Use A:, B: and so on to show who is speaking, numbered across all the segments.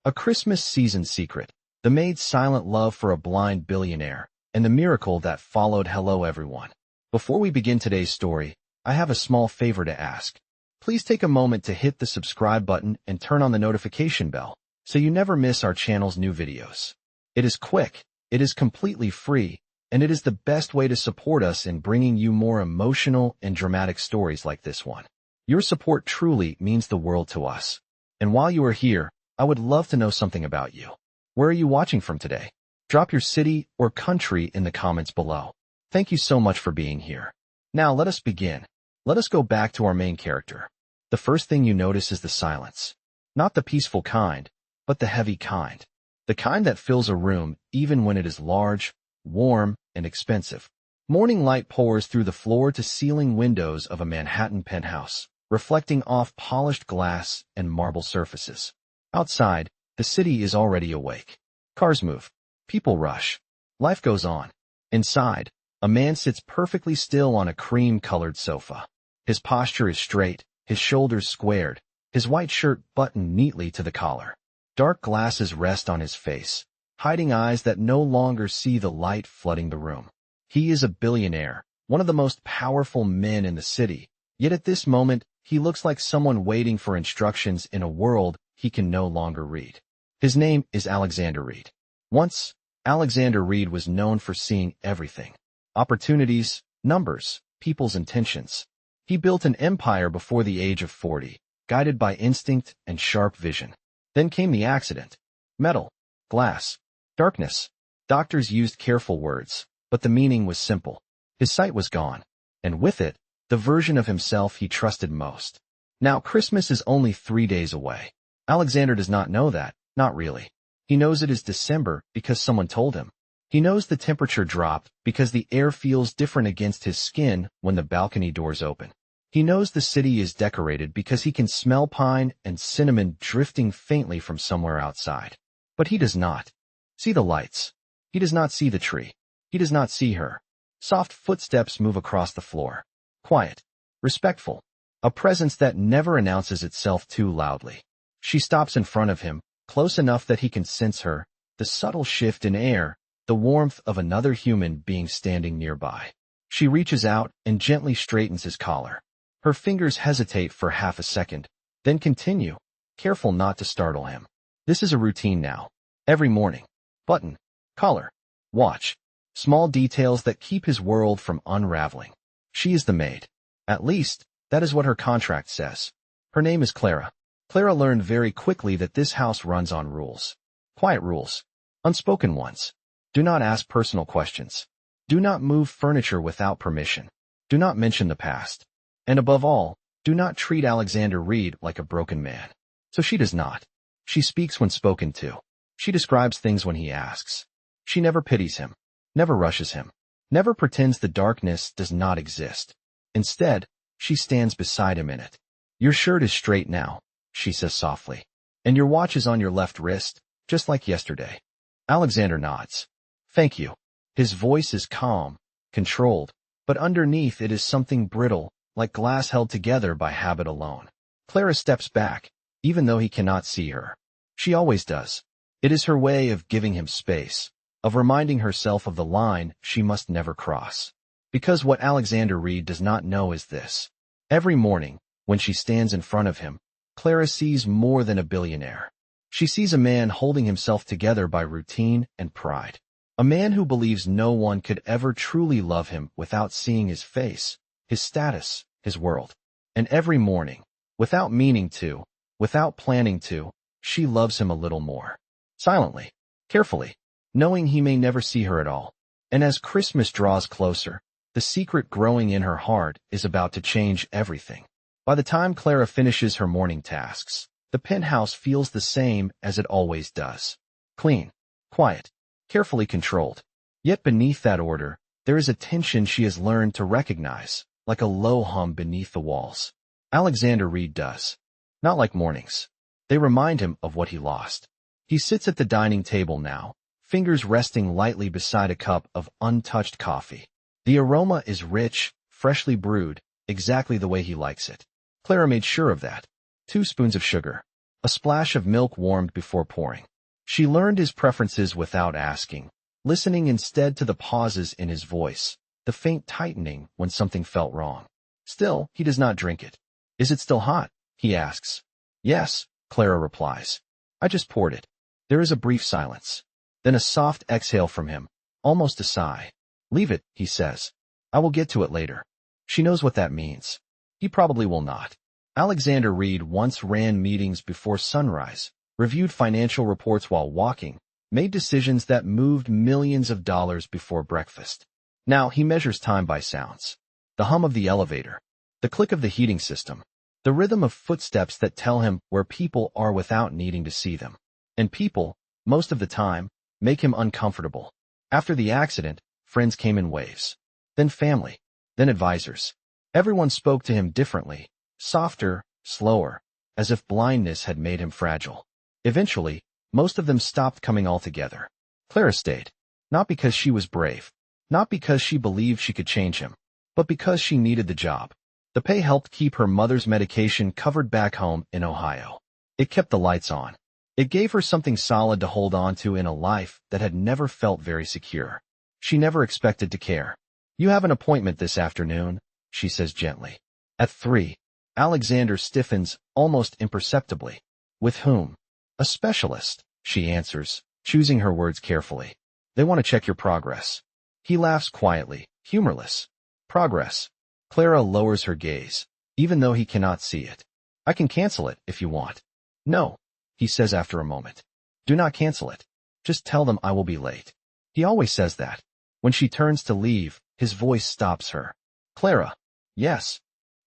A: A Christmas season secret, the maid's silent love for a blind billionaire, and the miracle that followed. Hello everyone. Before we begin today's story, I have a small favor to ask. Please take a moment to hit the subscribe button and turn on the notification bell, so you never miss our channel's new videos. It is quick, it is completely free, and it is the best way to support us in bringing you more emotional and dramatic stories like this one. Your support truly means the world to us. And while you are here, I would love to know something about you. Where are you watching from today? Drop your city or country in the comments below. Thank you so much for being here. Now let us begin. Let us go back to our main character. The first thing you notice is the silence. Not the peaceful kind, but the heavy kind. The kind that fills a room even when it is large, warm, and expensive. Morning light pours through the floor-to-ceiling windows of a Manhattan penthouse, reflecting off polished glass and marble surfaces. Outside, the city is already awake. Cars move. People rush. Life goes on. Inside, a man sits perfectly still on a cream-colored sofa. His posture is straight, his shoulders squared, his white shirt buttoned neatly to the collar. Dark glasses rest on his face, hiding eyes that no longer see the light flooding the room. He is a billionaire, one of the most powerful men in the city, yet at this moment, he looks like someone waiting for instructions in a world he can no longer read. His name is Alexander Reed. Once, Alexander Reed was known for seeing everything. Opportunities, numbers, people's intentions. He built an empire before the age of 40, guided by instinct and sharp vision. Then came the accident. Metal, glass, darkness. Doctors used careful words, but the meaning was simple. His sight was gone, and with it, the version of himself he trusted most. Now Christmas is only 3 days away. Alexander does not know that, not really. He knows it is December because someone told him. He knows the temperature dropped because the air feels different against his skin when the balcony doors open. He knows the city is decorated because he can smell pine and cinnamon drifting faintly from somewhere outside. But he does not see the lights. He does not see the tree. He does not see her. Soft footsteps move across the floor. Quiet. Respectful. A presence that never announces itself too loudly. She stops in front of him, close enough that he can sense her, the subtle shift in air, the warmth of another human being standing nearby. She reaches out and gently straightens his collar. Her fingers hesitate for half a second, then continue, careful not to startle him. This is a routine now. Every morning. Button, collar, watch. Small details that keep his world from unraveling. She is the maid. At least, that is what her contract says. Her name is Clara. Clara learned very quickly that this house runs on rules. Quiet rules. Unspoken ones. Do not ask personal questions. Do not move furniture without permission. Do not mention the past. And above all, do not treat Alexander Reed like a broken man. So she does not. She speaks when spoken to. She describes things when he asks. She never pities him. Never rushes him. Never pretends the darkness does not exist. Instead, she stands beside him in it. Your shirt is straight now, she says softly. And your watch is on your left wrist, just like yesterday. Alexander nods. Thank you. His voice is calm, controlled, but underneath it is something brittle, like glass held together by habit alone. Clara steps back, even though he cannot see her. She always does. It is her way of giving him space, of reminding herself of the line she must never cross. Because what Alexander Reed does not know is this. Every morning, when she stands in front of him, Clara sees more than a billionaire. She sees a man holding himself together by routine and pride. A man who believes no one could ever truly love him without seeing his face, his status, his world. And every morning, without meaning to, without planning to, she loves him a little more. Silently, carefully, knowing he may never see her at all. And as Christmas draws closer, the secret growing in her heart is about to change everything. By the time Clara finishes her morning tasks, the penthouse feels the same as it always does. Clean, quiet, carefully controlled. Yet beneath that order, there is a tension she has learned to recognize, like a low hum beneath the walls. Alexander Reed does. Not like mornings. They remind him of what he lost. He sits at the dining table now, fingers resting lightly beside a cup of untouched coffee. The aroma is rich, freshly brewed, exactly the way he likes it. Clara made sure of that. 2 spoons of sugar. A splash of milk warmed before pouring. She learned his preferences without asking, listening instead to the pauses in his voice, the faint tightening when something felt wrong. Still, he does not drink it. Is it still hot? He asks. Yes, Clara replies. I just poured it. There is a brief silence. Then a soft exhale from him, almost a sigh. Leave it, he says. I will get to it later. She knows what that means. He probably will not. Alexander Reed once ran meetings before sunrise, reviewed financial reports while walking, made decisions that moved millions of dollars before breakfast. Now he measures time by sounds. The hum of the elevator, the click of the heating system, the rhythm of footsteps that tell him where people are without needing to see them. And people, most of the time, make him uncomfortable. After the accident, friends came in waves. Then family. Then advisors. Everyone spoke to him differently, softer, slower, as if blindness had made him fragile. Eventually, most of them stopped coming altogether. Clara stayed. Not because she was brave. Not because she believed she could change him. But because she needed the job. The pay helped keep her mother's medication covered back home in Ohio. It kept the lights on. It gave her something solid to hold on to in a life that had never felt very secure. She never expected to care. You have an appointment this afternoon, she says gently. At 3. Alexander stiffens, almost imperceptibly. With whom? A specialist, she answers, choosing her words carefully. They want to check your progress. He laughs quietly, humorless. Progress. Clara lowers her gaze, even though he cannot see it. I can cancel it if you want. No, he says after a moment. Do not cancel it. Just tell them I will be late. He always says that. When she turns to leave, his voice stops her. Clara. Yes.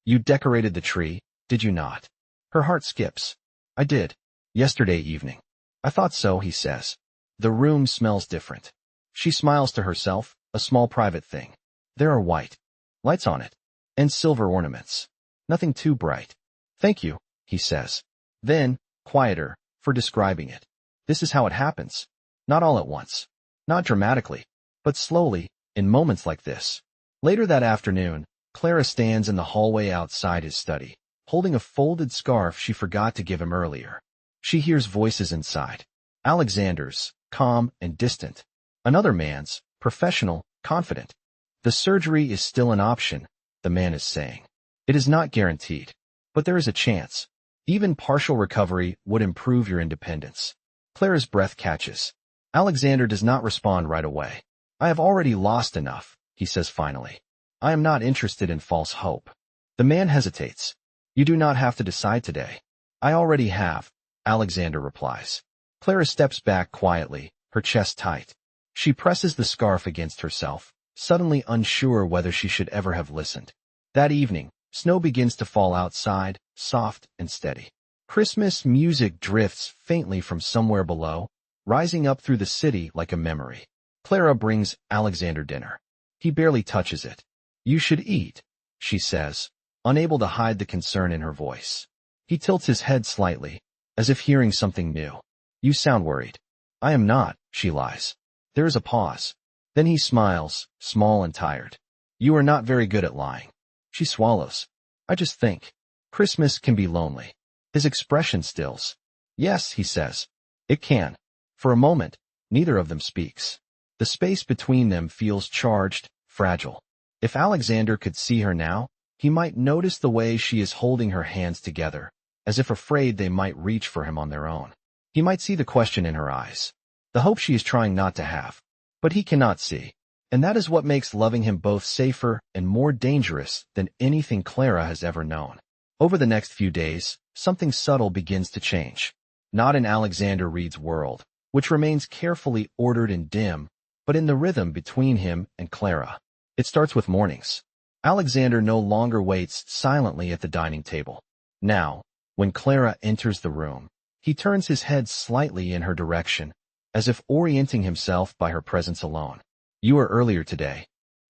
A: You decorated the tree, did you not? Her heart skips. I did. Yesterday evening. I thought so, he says. The room smells different. She smiles to herself, a small private thing. There are white lights on it. And silver ornaments. Nothing too bright. Thank you, he says. Then, quieter, for describing it. This is how it happens. Not all at once. Not dramatically. But slowly, in moments like this. Later that afternoon, Clara stands in the hallway outside his study, holding a folded scarf she forgot to give him earlier. She hears voices inside. Alexander's, calm and distant. Another man's, professional, confident. The surgery is still an option, the man is saying. It is not guaranteed, but there is a chance. Even partial recovery would improve your independence. Clara's breath catches. Alexander does not respond right away. I have already lost enough, he says finally. I am not interested in false hope. The man hesitates. You do not have to decide today. I already have, Alexander replies. Clara steps back quietly, her chest tight. She presses the scarf against herself, suddenly unsure whether she should ever have listened. That evening, snow begins to fall outside, soft and steady. Christmas music drifts faintly from somewhere below, rising up through the city like a memory. Clara brings Alexander dinner. He barely touches it. You should eat, she says, unable to hide the concern in her voice. He tilts his head slightly, as if hearing something new. You sound worried. I am not, she lies. There is a pause. Then he smiles, small and tired. You are not very good at lying. She swallows. I just think. Christmas can be lonely. His expression stills. Yes, he says. It can. For a moment, neither of them speaks. The space between them feels charged, fragile. If Alexander could see her now, he might notice the way she is holding her hands together, as if afraid they might reach for him on their own. He might see the question in her eyes, the hope she is trying not to have. But he cannot see. And that is what makes loving him both safer and more dangerous than anything Clara has ever known. Over the next few days, something subtle begins to change. Not in Alexander Reed's world, which remains carefully ordered and dim, but in the rhythm between him and Clara. It starts with mornings. Alexander no longer waits silently at the dining table. Now, when Clara enters the room, he turns his head slightly in her direction, as if orienting himself by her presence alone. You were earlier today,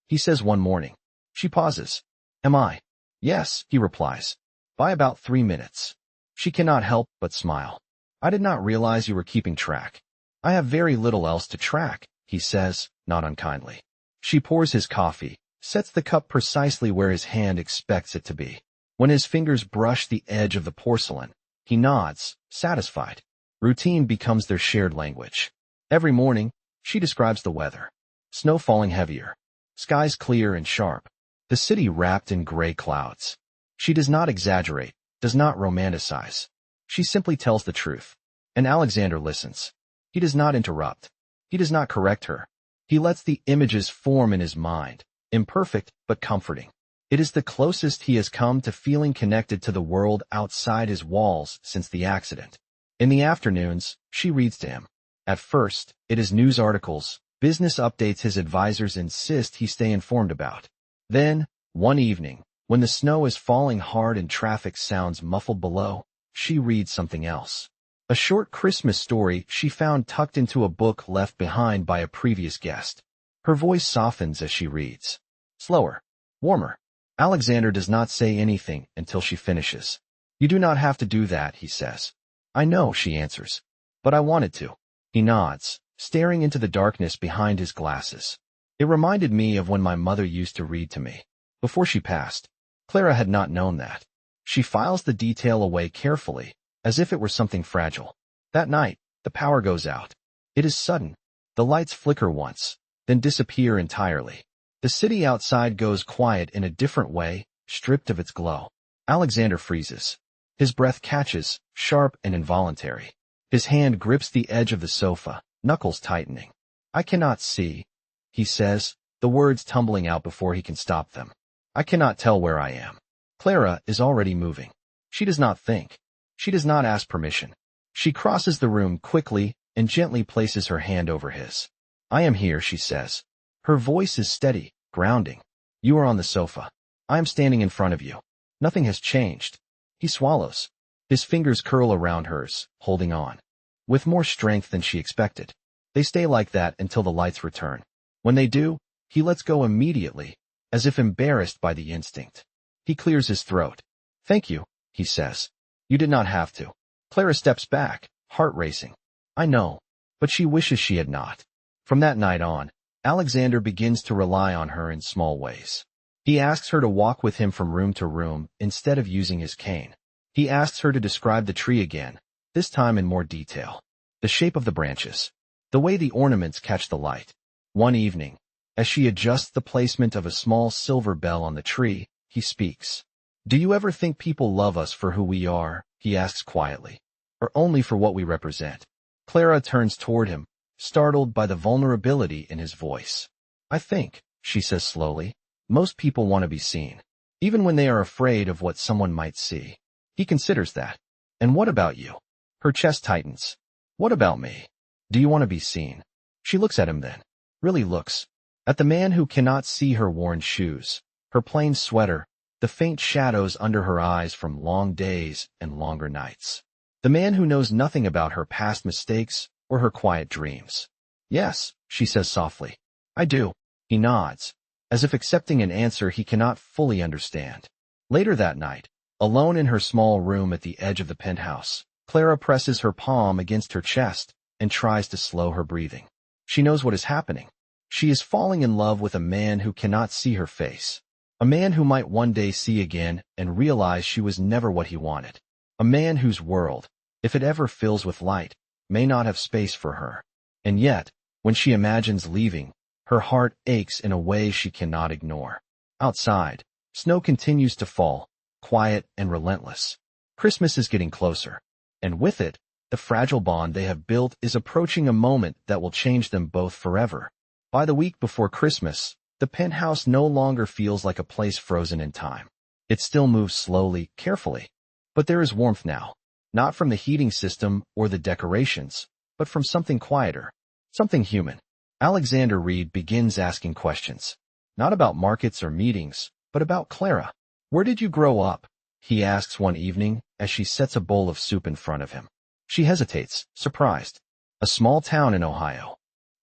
A: he says one morning. She pauses. Am I? Yes, he replies. By about 3 minutes. She cannot help but smile. I did not realize you were keeping track. I have very little else to track, he says, not unkindly. She pours his coffee, sets the cup precisely where his hand expects it to be. When his fingers brush the edge of the porcelain, He nods, satisfied. Routine becomes their shared language. Every morning, she describes the weather. Snow falling heavier. Skies clear and sharp. The city wrapped in gray clouds. She does not exaggerate, does not romanticize. She simply tells the truth. And Alexander listens. He does not interrupt. He does not correct her. He lets the images form in his mind, imperfect but comforting. It is the closest he has come to feeling connected to the world outside his walls since the accident. In the afternoons, she reads to him. At first, it is news articles, business updates his advisors insist he stay informed about. Then, one evening, when the snow is falling hard and traffic sounds muffled below, she reads something else. A short Christmas story she found tucked into a book left behind by a previous guest. Her voice softens as she reads. Slower. Warmer. Alexander does not say anything until she finishes. You do not have to do that, he says. I know, she answers. But I wanted to. He nods, staring into the darkness behind his glasses. It reminded me of when my mother used to read to me. Before she passed, Clara had not known that. She files the detail away carefully, as if it were something fragile. That night, the power goes out. It is sudden. The lights flicker once, then disappear entirely. The city outside goes quiet in a different way, stripped of its glow. Alexander freezes. His breath catches, sharp and involuntary. His hand grips the edge of the sofa, knuckles tightening. I cannot see, he says, the words tumbling out before he can stop them. I cannot tell where I am. Clara is already moving. She does not think. She does not ask permission. She crosses the room quickly and gently places her hand over his. I am here, she says. Her voice is steady, grounding. You are on the sofa. I am standing in front of you. Nothing has changed. He swallows. His fingers curl around hers, holding on. With more strength than she expected. They stay like that until the lights return. When they do, he lets go immediately, as if embarrassed by the instinct. He clears his throat. Thank you, he says. You did not have to. Clara steps back, heart racing. I know, but she wishes she had not. From that night on, Alexander begins to rely on her in small ways. He asks her to walk with him from room to room instead of using his cane. He asks her to describe the tree again, this time in more detail. The shape of the branches. The way the ornaments catch the light. One evening, as she adjusts the placement of a small silver bell on the tree, he speaks. Do you ever think people love us for who we are, he asks quietly, or only for what we represent? Clara turns toward him, startled by the vulnerability in his voice. I think, she says slowly, most people want to be seen, even when they are afraid of what someone might see. He considers that. And what about you? Her chest tightens. What about me? Do you want to be seen? She looks at him then, really looks, at the man who cannot see her worn shoes, her plain sweater, the faint shadows under her eyes from long days and longer nights. The man who knows nothing about her past mistakes or her quiet dreams. Yes, she says softly. I do. He nods, as if accepting an answer he cannot fully understand. Later that night, alone in her small room at the edge of the penthouse, Clara presses her palm against her chest and tries to slow her breathing. She knows what is happening. She is falling in love with a man who cannot see her face. A man who might one day see again and realize she was never what he wanted. A man whose world, if it ever fills with light, may not have space for her. And yet, when she imagines leaving, her heart aches in a way she cannot ignore. Outside, snow continues to fall, quiet and relentless. Christmas is getting closer. And with it, the fragile bond they have built is approaching a moment that will change them both forever. By the week before Christmas, the penthouse no longer feels like a place frozen in time. It still moves slowly, carefully. But there is warmth now, not from the heating system or the decorations, but from something quieter, something human. Alexander Reed begins asking questions, not about markets or meetings, but about Clara. Where did you grow up? He asks one evening as she sets a bowl of soup in front of him. She hesitates, surprised. A small town in Ohio.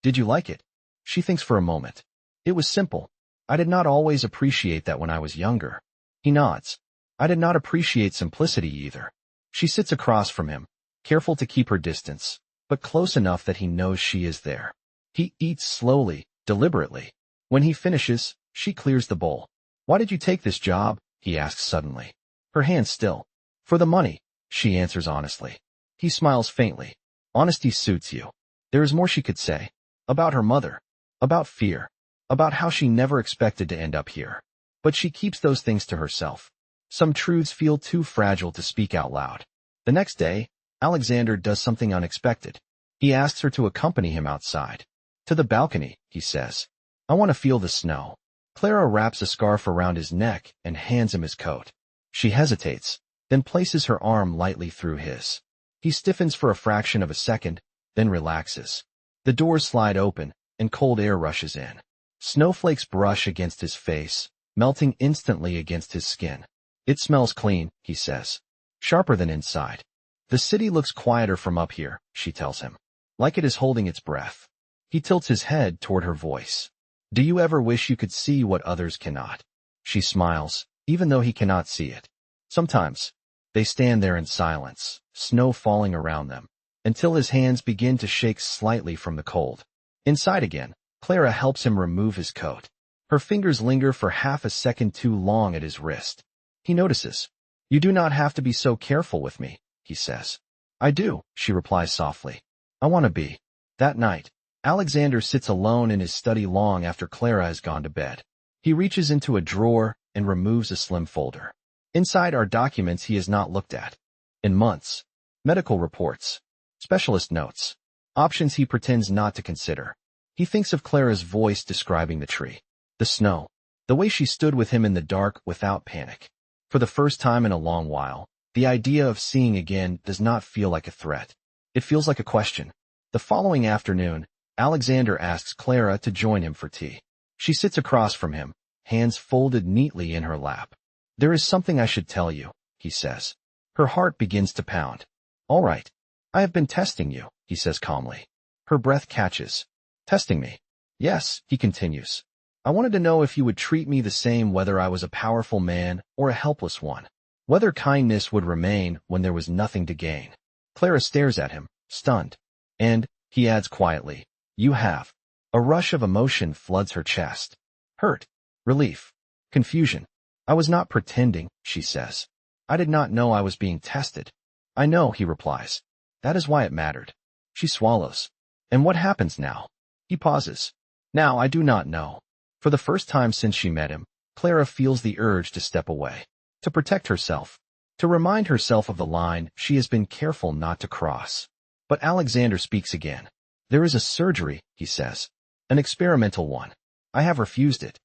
A: Did you like it? She thinks for a moment. It was simple. I did not always appreciate that when I was younger. He nods. I did not appreciate simplicity either. She sits across from him, careful to keep her distance, but close enough that he knows she is there. He eats slowly, deliberately. When he finishes, she clears the bowl. Why did you take this job? He asks suddenly. Her hands still. For the money, she answers honestly. He smiles faintly. Honesty suits you. There is more she could say. About her mother. About fear. About how she never expected to end up here. But she keeps those things to herself. Some truths feel too fragile to speak out loud. The next day, Alexander does something unexpected. He asks her to accompany him outside. To the balcony, he says. I want to feel the snow. Clara wraps a scarf around his neck and hands him his coat. She hesitates, then places her arm lightly through his. He stiffens for a fraction of a second, then relaxes. The doors slide open, and cold air rushes in. Snowflakes brush against his face, melting instantly against his skin. It smells clean, he says. Sharper than inside. The city looks quieter from up here, she tells him. Like it is holding its breath. He tilts his head toward her voice. Do you ever wish you could see what others cannot? She smiles, even though he cannot see it. Sometimes. They stand there in silence, snow falling around them, until his hands begin to shake slightly from the cold. Inside again, Clara helps him remove his coat. Her fingers linger for half a second too long at his wrist. He notices. You do not have to be so careful with me, he says. I do, she replies softly. I want to be. That night, Alexander sits alone in his study long after Clara has gone to bed. He reaches into a drawer and removes a slim folder. Inside are documents he has not looked at in months. Medical reports. Specialist notes. Options he pretends not to consider. He thinks of Clara's voice describing the tree. The snow. The way she stood with him in the dark without panic. For the first time in a long while, the idea of seeing again does not feel like a threat. It feels like a question. The following afternoon, Alexander asks Clara to join him for tea. She sits across from him, hands folded neatly in her lap. There is something I should tell you, he says. Her heart begins to pound. All right. I have been testing you, he says calmly. Her breath catches. Testing me? Yes, he continues. I wanted to know if you would treat me the same whether I was a powerful man or a helpless one. Whether kindness would remain when there was nothing to gain. Clara stares at him, stunned. And, he adds quietly, you have. A rush of emotion floods her chest. Hurt. Relief. Confusion. I was not pretending, she says. I did not know I was being tested. I know, he replies. That is why it mattered. She swallows. And what happens now? He pauses. Now I do not know. For the first time since she met him, Clara feels the urge to step away. To protect herself. To remind herself of the line she has been careful not to cross. But Alexander speaks again. There is a surgery, he says. An experimental one. I have refused it.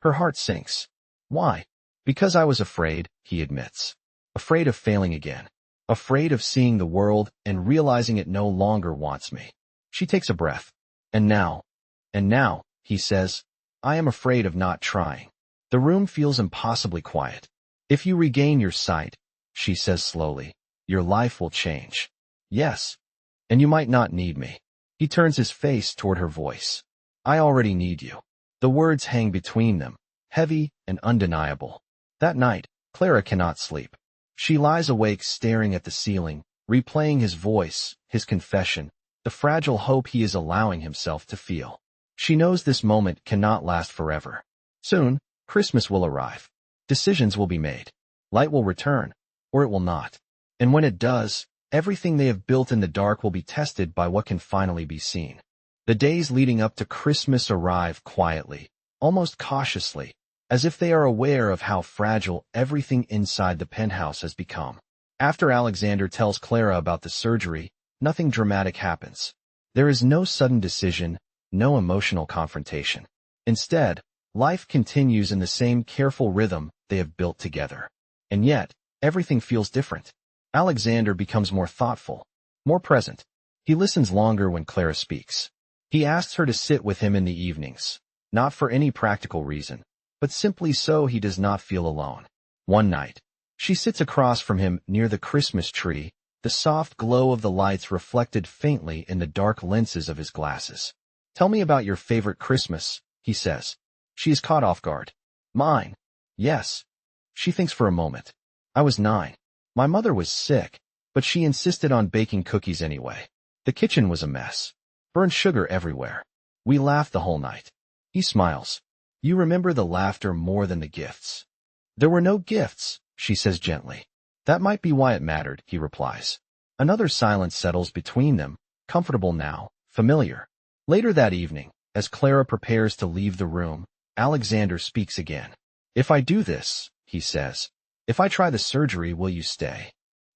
A: Her heart sinks. Why? Because I was afraid, he admits. Afraid of failing again. Afraid of seeing the world and realizing it no longer wants me. She takes a breath. And now, he says, I am afraid of not trying. The room feels impossibly quiet. If you regain your sight, she says slowly, your life will change. Yes. And you might not need me. He turns his face toward her voice. I already need you. The words hang between them, heavy and undeniable. That night, Clara cannot sleep. She lies awake staring at the ceiling, replaying his voice, his confession, the fragile hope he is allowing himself to feel. She knows this moment cannot last forever. Soon, Christmas will arrive. Decisions will be made. Light will return, or it will not. And when it does, everything they have built in the dark will be tested by what can finally be seen. The days leading up to Christmas arrive quietly, almost cautiously, as if they are aware of how fragile everything inside the penthouse has become. After Alexander tells Clara about the surgery, nothing dramatic happens. There is no sudden decision, no emotional confrontation. Instead, life continues in the same careful rhythm they have built together. And yet, everything feels different. Alexander becomes more thoughtful, more present. He listens longer when Clara speaks. He asks her to sit with him in the evenings, not for any practical reason, but simply so he does not feel alone. One night, she sits across from him near the Christmas tree, the soft glow of the lights reflected faintly in the dark lenses of his glasses. Tell me about your favorite Christmas, he says. She is caught off guard. Mine. Yes. She thinks for a moment. I was 9. My mother was sick, but she insisted on baking cookies anyway. The kitchen was a mess. Burned sugar everywhere. We laughed the whole night. He smiles. You remember the laughter more than the gifts. There were no gifts, she says gently. That might be why it mattered, he replies. Another silence settles between them, comfortable now, familiar. Later that evening, as Clara prepares to leave the room, Alexander speaks again. If I do this, he says, if I try the surgery, will you stay?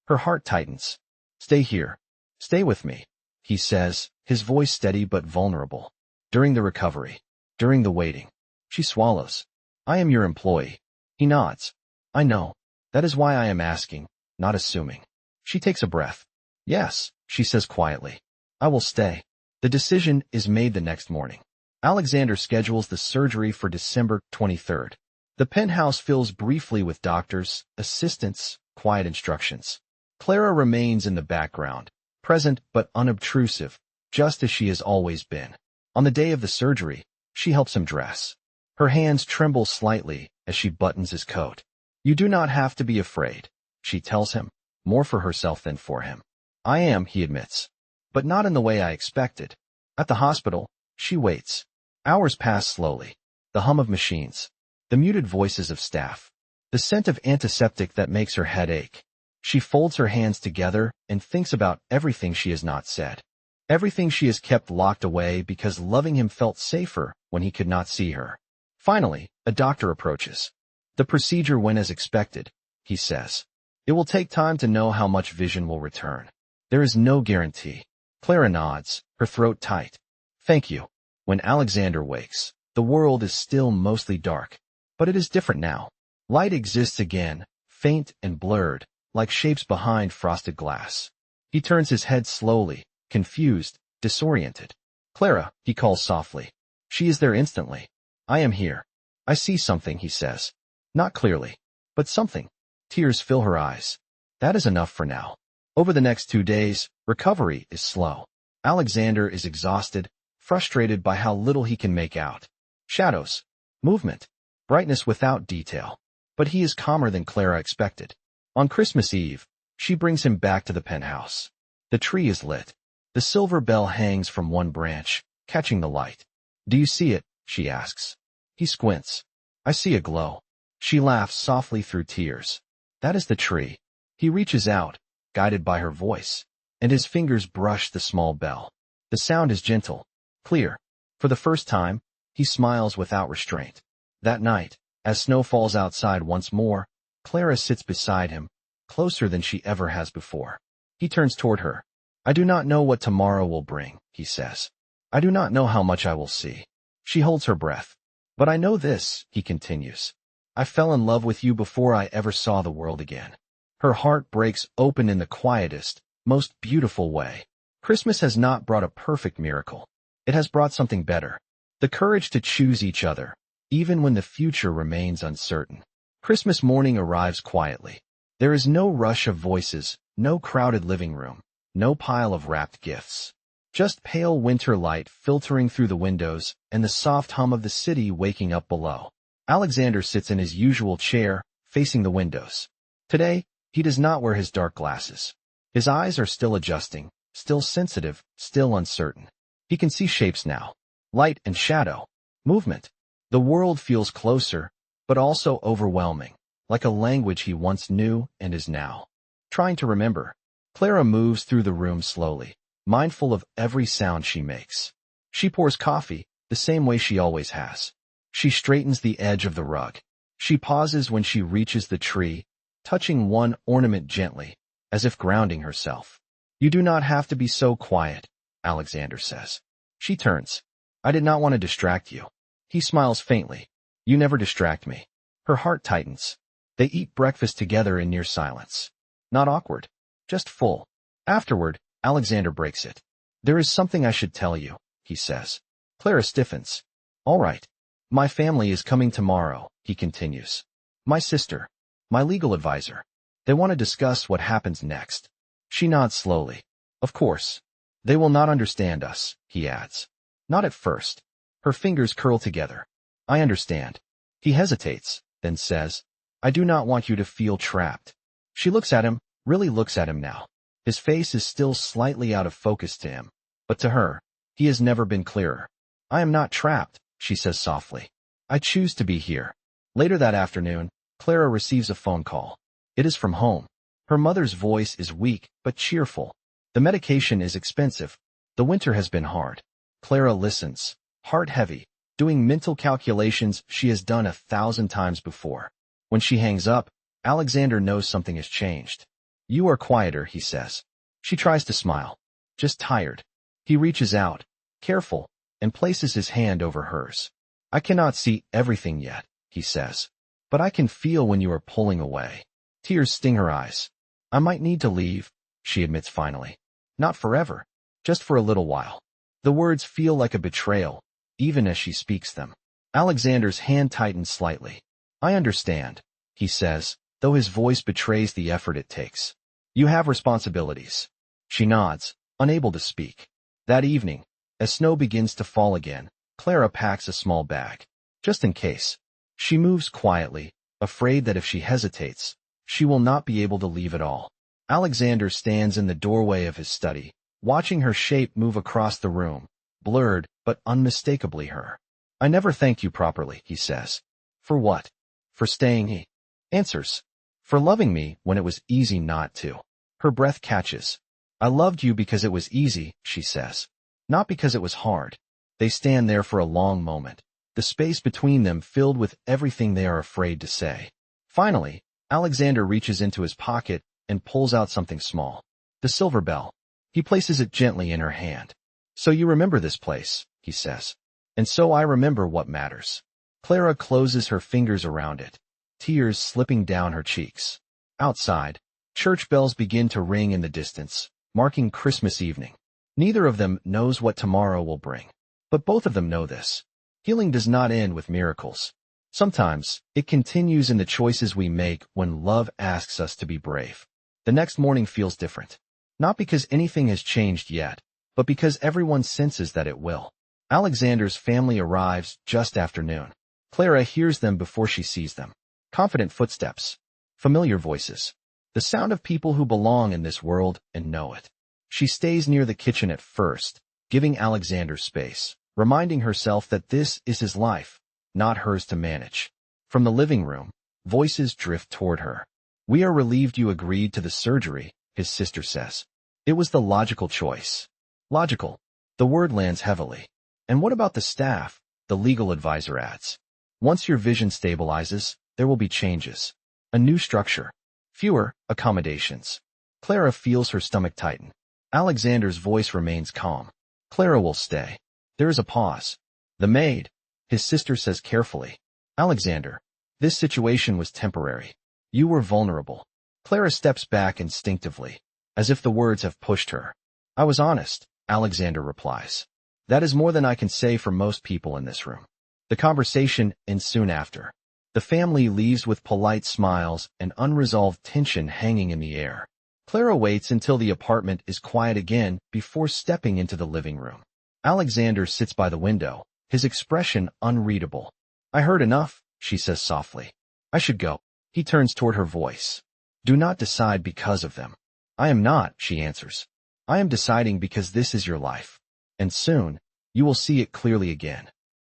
A: Her heart tightens. Stay here. Stay with me, he says, his voice steady but vulnerable. During the recovery. During the waiting. She swallows. I am your employee. He nods. I know. That is why I am asking, not assuming. She takes a breath. Yes, she says quietly. I will stay. The decision is made the next morning. Alexander schedules the surgery for December 23rd. The penthouse fills briefly with doctors, assistants, quiet instructions. Clara remains in the background, present but unobtrusive, just as she has always been. On the day of the surgery, she helps him dress. Her hands tremble slightly as she buttons his coat. You do not have to be afraid, she tells him, more for herself than for him. I am, he admits, but not in the way I expected. At the hospital, she waits. Hours pass slowly. The hum of machines. The muted voices of staff. The scent of antiseptic that makes her head ache. She folds her hands together and thinks about everything she has not said. Everything she has kept locked away because loving him felt safer when he could not see her. Finally, a doctor approaches. The procedure went as expected, he says. It will take time to know how much vision will return. There is no guarantee. Clara nods, her throat tight. Thank you. When Alexander wakes, the world is still mostly dark. But it is different now. Light exists again, faint and blurred, like shapes behind frosted glass. He turns his head slowly, confused, disoriented. Clara, he calls softly. She is there instantly. I am here. I see something, he says. Not clearly, but something. Tears fill her eyes. That is enough for now. Over the next 2 days, recovery is slow. Alexander is exhausted, frustrated by how little he can make out. Shadows, movement, brightness without detail. But he is calmer than Clara expected. On Christmas Eve, she brings him back to the penthouse. The tree is lit. The silver bell hangs from one branch, catching the light. Do you see it? She asks. He squints. I see a glow. She laughs softly through tears. That is the tree. He reaches out, guided by her voice, and his fingers brush the small bell. The sound is gentle, clear. For the first time, he smiles without restraint. That night, as snow falls outside once more, Clara sits beside him, closer than she ever has before. He turns toward her. I do not know what tomorrow will bring, he says. I do not know how much I will see. She holds her breath. But I know this, he continues. I fell in love with you before I ever saw the world again. Her heart breaks open in the quietest, most beautiful way. Christmas has not brought a perfect miracle. It has brought something better. The courage to choose each other, even when the future remains uncertain. Christmas morning arrives quietly. There is no rush of voices, no crowded living room, no pile of wrapped gifts. Just pale winter light filtering through the windows and the soft hum of the city waking up below. Alexander sits in his usual chair, facing the windows. Today, he does not wear his dark glasses. His eyes are still adjusting, still sensitive, still uncertain. He can see shapes now. Light and shadow. Movement. The world feels closer, but also overwhelming, like a language he once knew and is now trying to remember. Clara moves through the room slowly, mindful of every sound she makes. She pours coffee, the same way she always has. She straightens the edge of the rug. She pauses when she reaches the tree, touching one ornament gently, as if grounding herself. You do not have to be so quiet, Alexander says. She turns. I did not want to distract you. He smiles faintly. You never distract me. Her heart tightens. They eat breakfast together in near silence. Not awkward, just full. Afterward, Alexander breaks it. There is something I should tell you, he says. Clara stiffens. All right. My family is coming tomorrow, he continues. My sister. My legal advisor. They want to discuss what happens next. She nods slowly. Of course. They will not understand us, he adds. Not at first. Her fingers curl together. I understand. He hesitates, then says, I do not want you to feel trapped. She looks at him, really looks at him now. His face is still slightly out of focus to him, but to her, he has never been clearer. I am not trapped, she says softly. I choose to be here. Later that afternoon, Clara receives a phone call. It is from home. Her mother's voice is weak but cheerful. The medication is expensive. The winter has been hard. Clara listens, heart heavy, doing mental calculations she has done 1,000 times before. When she hangs up, Alexander knows something has changed. "You are quieter," he says. She tries to smile. "Just tired." He reaches out, careful, and places his hand over hers. "I cannot see everything yet," he says. "But I can feel when you are pulling away." Tears sting her eyes. "I might need to leave," she admits finally. "Not forever, just for a little while." The words feel like a betrayal, even as she speaks them. Alexander's hand tightens slightly. "I understand," he says, though his voice betrays the effort it takes. "You have responsibilities." She nods, unable to speak. That evening, as snow begins to fall again, Clara packs a small bag. Just in case. She moves quietly, afraid that if she hesitates, she will not be able to leave at all. Alexander stands in the doorway of his study, watching her shape move across the room, blurred but unmistakably her. "I never thanked you properly," he says. "For what?" "For staying," he answers. "For loving me when it was easy not to." Her breath catches. "I loved you because it was easy," she says. "Not because it was hard." They stand there for a long moment, the space between them filled with everything they are afraid to say. Finally, Alexander reaches into his pocket and pulls out something small. The silver bell. He places it gently in her hand. "So you remember this place," he says. "And so I remember what matters." Clara closes her fingers around it, tears slipping down her cheeks. Outside, church bells begin to ring in the distance, marking Christmas evening. Neither of them knows what tomorrow will bring. But both of them know this. Healing does not end with miracles. Sometimes, it continues in the choices we make when love asks us to be brave. The next morning feels different. Not because anything has changed yet, but because everyone senses that it will. Alexander's family arrives just after noon. Clara hears them before she sees them. Confident footsteps. Familiar voices. The sound of people who belong in this world and know it. She stays near the kitchen at first, giving Alexander space, reminding herself that this is his life, not hers to manage. From the living room, voices drift toward her. "We are relieved you agreed to the surgery," his sister says. "It was the logical choice." Logical. The word lands heavily. "And what about the staff?" the legal advisor adds. "Once your vision stabilizes, there will be changes. A new structure. Fewer accommodations." Clara feels her stomach tighten. Alexander's voice remains calm. "Clara will stay." There is a pause. "The maid," his sister says carefully. "Alexander, this situation was temporary. You were vulnerable." Clara steps back instinctively, as if the words have pushed her. "I was honest," Alexander replies. "That is more than I can say for most people in this room." The conversation ends soon after. The family leaves with polite smiles and unresolved tension hanging in the air. Clara waits until the apartment is quiet again before stepping into the living room. Alexander sits by the window, his expression unreadable. "I heard enough," she says softly. "I should go." He turns toward her voice. "Do not decide because of them." "I am not," she answers. "I am deciding because this is your life. And soon, you will see it clearly again."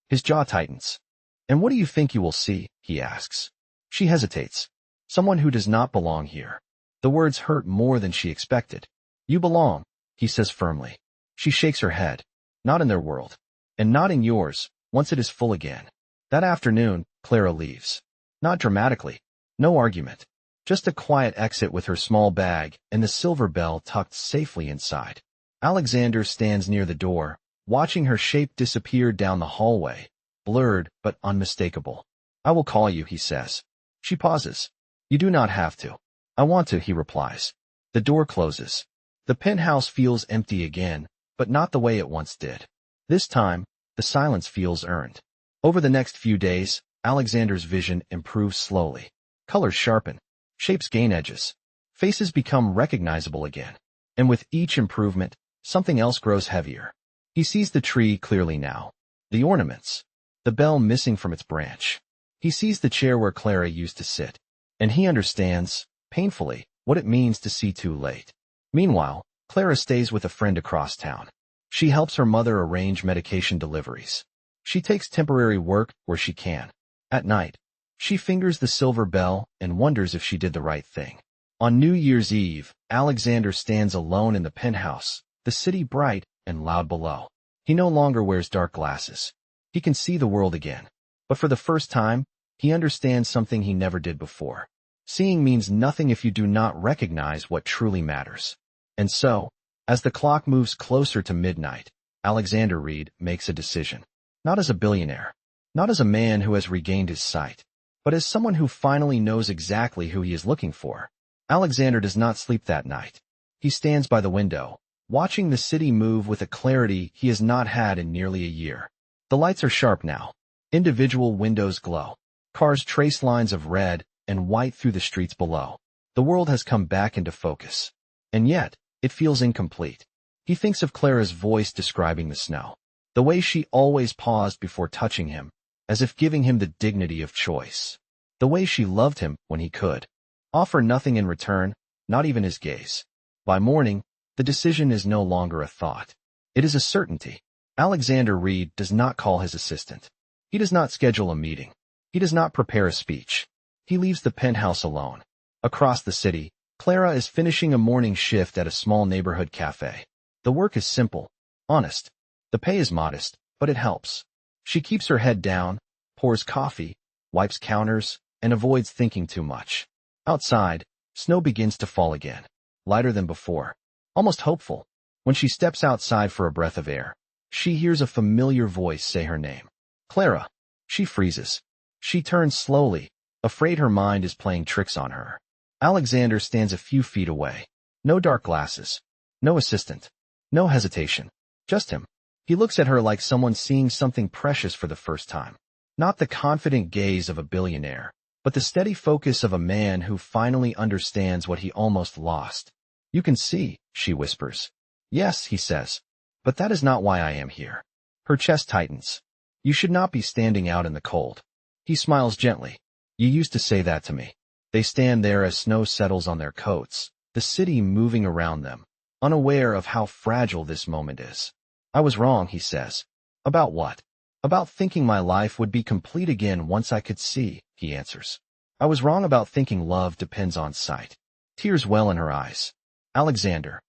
A: His jaw tightens. "And what do you think you will see?" he asks. She hesitates. "Someone who does not belong here." The words hurt more than she expected. "You belong," he says firmly. She shakes her head. "Not in their world. And not in yours, once it is full again." That afternoon, Clara leaves. Not dramatically. No argument. Just a quiet exit with her small bag and the silver bell tucked safely inside. Alexander stands near the door, watching her shape disappear down the hallway, blurred but unmistakable. "I will call you," he says. She pauses. "You do not have to." "I want to," he replies. The door closes. The penthouse feels empty again, but not the way it once did. This time, the silence feels earned. Over the next few days, Alexander's vision improves slowly. Colors sharpen. Shapes gain edges. Faces become recognizable again. And with each improvement, something else grows heavier. He sees the tree clearly now. The ornaments. The bell missing from its branch. He sees the chair where Clara used to sit. And he understands, painfully, what it means to see too late. Meanwhile, Clara stays with a friend across town. She helps her mother arrange medication deliveries. She takes temporary work where she can. At night, she fingers the silver bell and wonders if she did the right thing. On New Year's Eve, Alexander stands alone in the penthouse, the city bright and loud below. He no longer wears dark glasses. He can see the world again. But for the first time, he understands something he never did before. Seeing means nothing if you do not recognize what truly matters. And so, as the clock moves closer to midnight, Alexander Reed makes a decision. Not as a billionaire, not as a man who has regained his sight, but as someone who finally knows exactly who he is looking for. Alexander does not sleep that night. He stands by the window, watching the city move with a clarity he has not had in nearly a year. The lights are sharp now. Individual windows glow. Cars trace lines of red and white through the streets below. The world has come back into focus. And yet, it feels incomplete. He thinks of Clara's voice describing the snow. The way she always paused before touching him, as if giving him the dignity of choice. The way she loved him when he could offer nothing in return, not even his gaze. By morning, the decision is no longer a thought. It is a certainty. Alexander Reed does not call his assistant. He does not schedule a meeting. He does not prepare a speech. He leaves the penthouse alone. Across the city, Clara is finishing a morning shift at a small neighborhood cafe. The work is simple, honest. The pay is modest, but it helps. She keeps her head down, pours coffee, wipes counters, and avoids thinking too much. Outside, snow begins to fall again, lighter than before, almost hopeful. When she steps outside for a breath of air, she hears a familiar voice say her name. Clara. She freezes. She turns slowly, afraid her mind is playing tricks on her. Alexander stands a few feet away. No dark glasses. No assistant. No hesitation. Just him. He looks at her like someone seeing something precious for the first time. Not the confident gaze of a billionaire, but the steady focus of a man who finally understands what he almost lost. You can see, she whispers. Yes, he says. But that is not why I am here. Her chest tightens. You should not be standing out in the cold. He smiles gently. You used to say that to me. They stand there as snow settles on their coats, the city moving around them, unaware of how fragile this moment is. I was wrong, he says. About what? About thinking my life would be complete again once I could see, he answers. I was wrong about thinking love depends on sight. Tears well in her eyes. Alexander.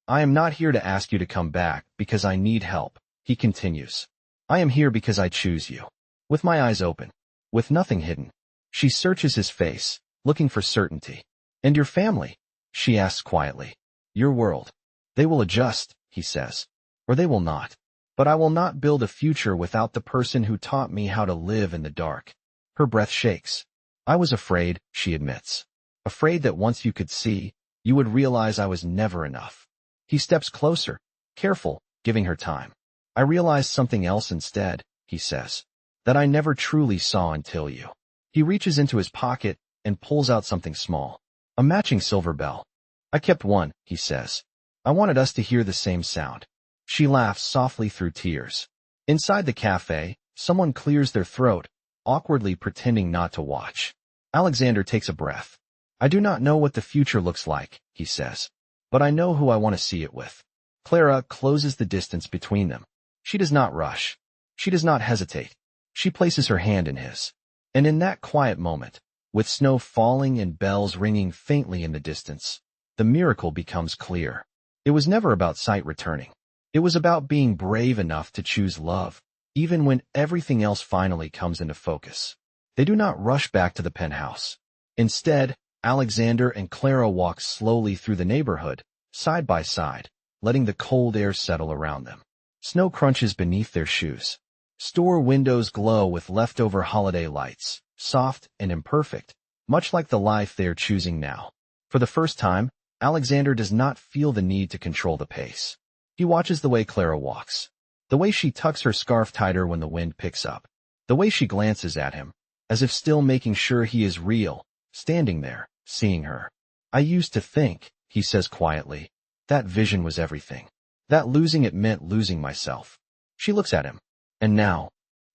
A: I am not here to ask you to come back because I need help, he continues. I am here because I choose you. With my eyes open. With nothing hidden. She searches his face, looking for certainty. And your family? She asks quietly. Your world. They will adjust, he says. Or they will not. But I will not build a future without the person who taught me how to live in the dark. Her breath shakes. I was afraid, she admits. Afraid that once you could see, you would realize I was never enough. He steps closer, careful, giving her time. I realized something else instead, he says. That I never truly saw until you. He reaches into his pocket and pulls out something small. A matching silver bell. I kept one, he says. I wanted us to hear the same sound. She laughs softly through tears. Inside the cafe, someone clears their throat, awkwardly pretending not to watch. Alexander takes a breath. I do not know what the future looks like, he says. But I know who I want to see it with. Clara closes the distance between them. She does not rush. She does not hesitate. She places her hand in his. And in that quiet moment, with snow falling and bells ringing faintly in the distance, the miracle becomes clear. It was never about sight returning. It was about being brave enough to choose love, even when everything else finally comes into focus. They do not rush back to the penthouse. Instead, Alexander and Clara walk slowly through the neighborhood, side by side, letting the cold air settle around them. Snow crunches beneath their shoes. Store windows glow with leftover holiday lights, soft and imperfect, much like the life they are choosing now. For the first time, Alexander does not feel the need to control the pace. He watches the way Clara walks, the way she tucks her scarf tighter when the wind picks up, the way she glances at him, as if still making sure he is real, standing there, seeing her. I used to think, he says quietly, that vision was everything. That losing it meant losing myself. She looks at him. And now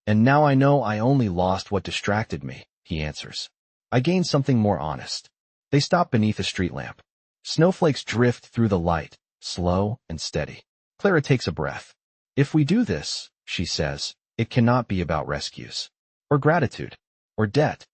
A: I know I only lost what distracted me, he answers. I gained something more honest. They stop beneath a street lamp. Snowflakes drift through the light, slow and steady. Clara takes a breath. If we do this, she says, it cannot be about rescues. Or gratitude. Or debt.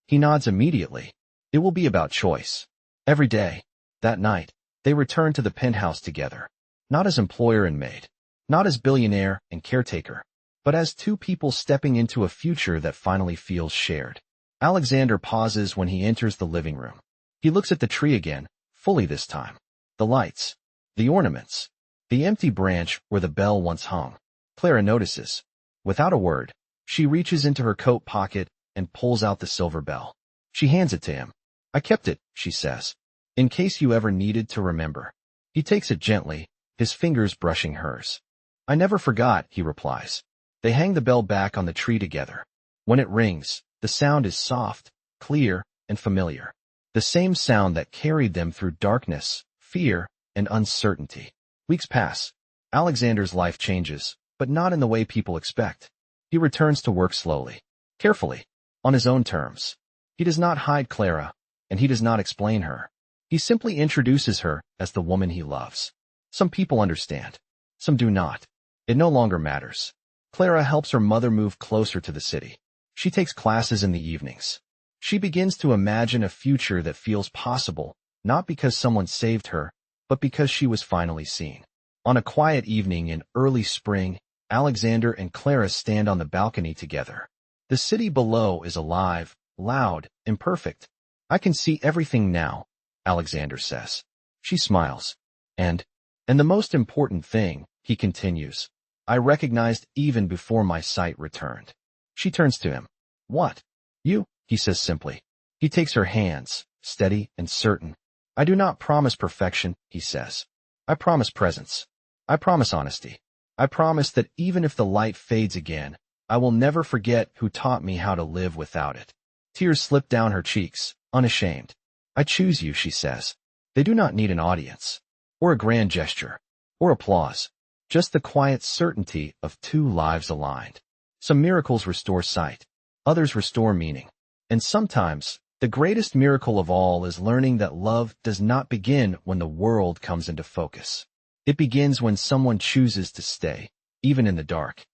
A: He nods immediately. It will be about choice. Every day, that night, they returned to the penthouse together, not as employer and maid, not as billionaire and caretaker, but as two people stepping into a future that finally feels shared. Alexander pauses when he enters the living room. He looks at the tree again, fully this time. The lights, the ornaments, the empty branch where the bell once hung. Clara notices. Without a word, she reaches into her coat pocket and pulls out the silver bell. She hands it to him. "I kept it," she says, "in case you ever needed to remember." He takes it gently, his fingers brushing hers. "I never forgot," he replies. They hang the bell back on the tree together. When it rings, the sound is soft, clear, and familiar. The same sound that carried them through darkness, fear, and uncertainty. Weeks pass. Alexander's life changes, but not in the way people expect. He returns to work slowly, carefully, on his own terms. He does not hide Clara, and he does not explain her. He simply introduces her as the woman he loves. Some people understand. Some do not. It no longer matters. Clara helps her mother move closer to the city. She takes classes in the evenings. She begins to imagine a future that feels possible, not because someone saved her, but because she was finally seen. On a quiet evening in early spring, Alexander and Clara stand on the balcony together. The city below is alive, loud, imperfect. "I can see everything now," Alexander says. She smiles. And the most important thing," he continues, "I recognized even before my sight returned." She turns to him. "What?" "You," he says simply. He takes her hands, steady and certain. "I do not promise perfection," he says. "I promise presence. I promise honesty. I promise that even if the light fades again, I will never forget who taught me how to live without it." Tears slip down her cheeks, unashamed. "I choose you," she says. They do not need an audience, or a grand gesture, or applause. Just the quiet certainty of two lives aligned. Some miracles restore sight. Others restore meaning. And sometimes, the greatest miracle of all is learning that love does not begin when the world comes into focus. It begins when someone chooses to stay, even in the dark.